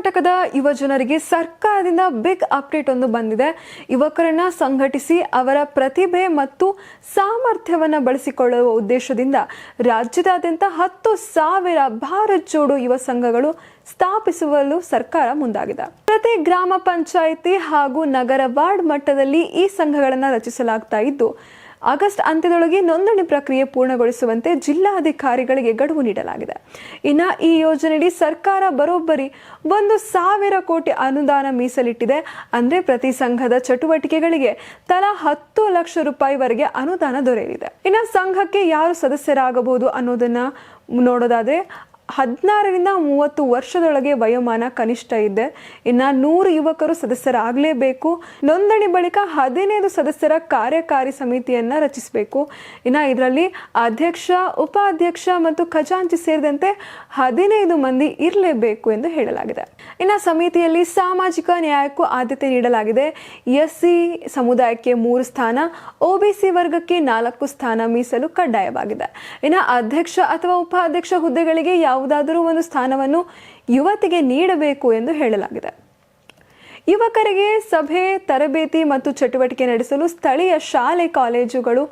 ಕರ್ನಾಟಕದ ಯುವಜನರಿಗೆ ಸರ್ಕಾರದಿಂದ ಬಿಗ್ ಅಪ್ಡೇಟ್ ಒಂದು ಬಂದಿದೆ. ಯುವಕರನ್ನ ಸಂಘಟಿಸಿ ಅವರ ಪ್ರತಿಭೆ ಮತ್ತು ಸಾಮರ್ಥ್ಯವನ್ನು ಬಳಸಿಕೊಳ್ಳುವ ಉದ್ದೇಶದಿಂದ ರಾಜ್ಯದಾದ್ಯಂತ 10,000 ಭಾರತ್ ಜೋಡೋ ಯುವ ಸಂಘಗಳು ಸ್ಥಾಪಿಸಲು ಸರ್ಕಾರ ಮುಂದಾಗಿದೆ. ಪ್ರತಿ ಗ್ರಾಮ ಪಂಚಾಯಿತಿ ಹಾಗೂ ನಗರ ವಾರ್ಡ್ ಮಟ್ಟದಲ್ಲಿ ಈ ಸಂಘಗಳನ್ನು ರಚಿಸಲಾಗ್ತಾ ಇದ್ದು, ಆಗಸ್ಟ್ ಅಂತ್ಯದೊಳಗೆ ನೋಂದಣಿ ಪ್ರಕ್ರಿಯೆ ಪೂರ್ಣಗೊಳಿಸುವಂತೆ ಜಿಲ್ಲಾಧಿಕಾರಿಗಳಿಗೆ ಗಡುವು ನೀಡಲಾಗಿದೆ. ಇನ್ನು ಈ ಯೋಜನೆಯಡಿ ಸರ್ಕಾರ ಬರೋಬ್ಬರಿ 1,000 ಕೋಟಿ ಅನುದಾನ ಮೀಸಲಿಟ್ಟಿದೆ. ಅಂದ್ರೆ ಪ್ರತಿ ಸಂಘದ ಚಟುವಟಿಕೆಗಳಿಗೆ ತಲಾ 10 ಲಕ್ಷ ರೂಪಾಯಿವರೆಗೆ ಅನುದಾನ ದೊರೆಯಲಿದೆ. ಇನ್ನು ಸಂಘಕ್ಕೆ ಯಾರು ಸದಸ್ಯರಾಗಬಹುದು ಅನ್ನೋದನ್ನ ನೋಡೋದಾದ್ರೆ 16 ರಿಂದ 30 ವರ್ಷದೊಳಗೆ ವಯೋಮಾನ ಕನಿಷ್ಠ ಇದೆ. ಇನ್ನು 100 ಯುವಕರು ಸದಸ್ಯರಾಗಲೇಬೇಕು. ನೋಂದಣಿ ಬಳಿಕ 15 ಸದಸ್ಯರ ಕಾರ್ಯಕಾರಿ ಸಮಿತಿಯನ್ನ ರಚಿಸಬೇಕು. ಇನ್ನು ಇದರಲ್ಲಿ ಅಧ್ಯಕ್ಷ, ಉಪಾಧ್ಯಕ್ಷ ಮತ್ತು ಖಜಾಂಚಿ ಸೇರಿದಂತೆ 15 ಮಂದಿ ಇರಲೇಬೇಕು ಎಂದು ಹೇಳಲಾಗಿದೆ. ಇನ್ನು ಸಮಿತಿಯಲ್ಲಿ ಸಾಮಾಜಿಕ ನ್ಯಾಯಕ್ಕೂ ಆದ್ಯತೆ ನೀಡಲಾಗಿದೆ. ಎಸ್ಸಿ ಸಮುದಾಯಕ್ಕೆ 3 ಸ್ಥಾನ, ಒಬಿಸಿ ವರ್ಗಕ್ಕೆ 4 ಸ್ಥಾನ ಮೀಸಲು ಕಡ್ಡಾಯವಾಗಿದೆ. ಇನ್ನು ಅಧ್ಯಕ್ಷ ಅಥವಾ ಉಪಾಧ್ಯಕ್ಷ ಹುದ್ದೆಗಳಿಗೆ ಯಾವುದಾದರೂ ಒಂದು ಸ್ಥಾನವನ್ನು ಯುವತಿಗೆ ನೀಡಬೇಕು ಎಂದು ಹೇಳಲಾಗಿದೆ. ಯುವಕರಿಗೆ ಸಭೆ, ತರಬೇತಿ ಮತ್ತು ಚಟುವಟಿಕೆ ನಡೆಸಲು ಸ್ಥಳೀಯ ಶಾಲೆ, ಕಾಲೇಜುಗಳು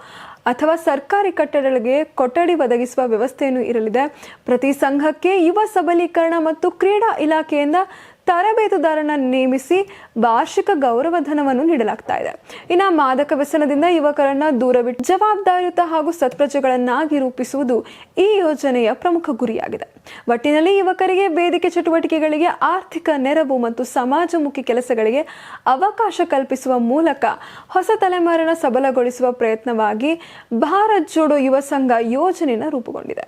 ಅಥವಾ ಸರ್ಕಾರಿ ಕಟ್ಟಡಗಳಿಗೆ ಕೊಠಡಿ ಒದಗಿಸುವ ವ್ಯವಸ್ಥೆಯನ್ನು ಇರಲಿದೆ. ಪ್ರತಿ ಸಂಘಕ್ಕೆ ಯುವ ಸಬಲೀಕರಣ ಮತ್ತು ಕ್ರೀಡಾ ಇಲಾಖೆಯಿಂದ ತರಬೇತುದಾರನ ನೇಮಿಸಿ ವಾರ್ಷಿಕ ಗೌರವಧನವನ್ನು ನೀಡಲಾಗ್ತಾ ಇದೆ. ಇನ್ನು ಮಾದಕ ವ್ಯಸನದಿಂದ ಯುವಕರನ್ನ ದೂರವಿಟ್ಟು ಜವಾಬ್ದಾರಿಯುತ ಹಾಗೂ ಸತ್ಪ್ರಜೆಗಳನ್ನಾಗಿ ರೂಪಿಸುವುದು ಈ ಯೋಜನೆಯ ಪ್ರಮುಖ ಗುರಿಯಾಗಿದೆ. ಒಟ್ಟಿನಲ್ಲಿ ಯುವಕರಿಗೆ ವೇದಿಕೆ ಚಟುವಟಿಕೆಗಳಿಗೆ ಆರ್ಥಿಕ ನೆರವು ಮತ್ತು ಸಮಾಜಮುಖಿ ಕೆಲಸಗಳಿಗೆ ಅವಕಾಶ ಕಲ್ಪಿಸುವ ಮೂಲಕ ಹೊಸ ತಲೆಮಾರನ್ನು ಸಬಲಗೊಳಿಸುವ ಪ್ರಯತ್ನವಾಗಿ ಭಾರತ್ ಜೋಡೋ ಯುವ ಸಂಘ ಯೋಜನೆಯನ್ನು ರೂಪುಗೊಂಡಿದೆ.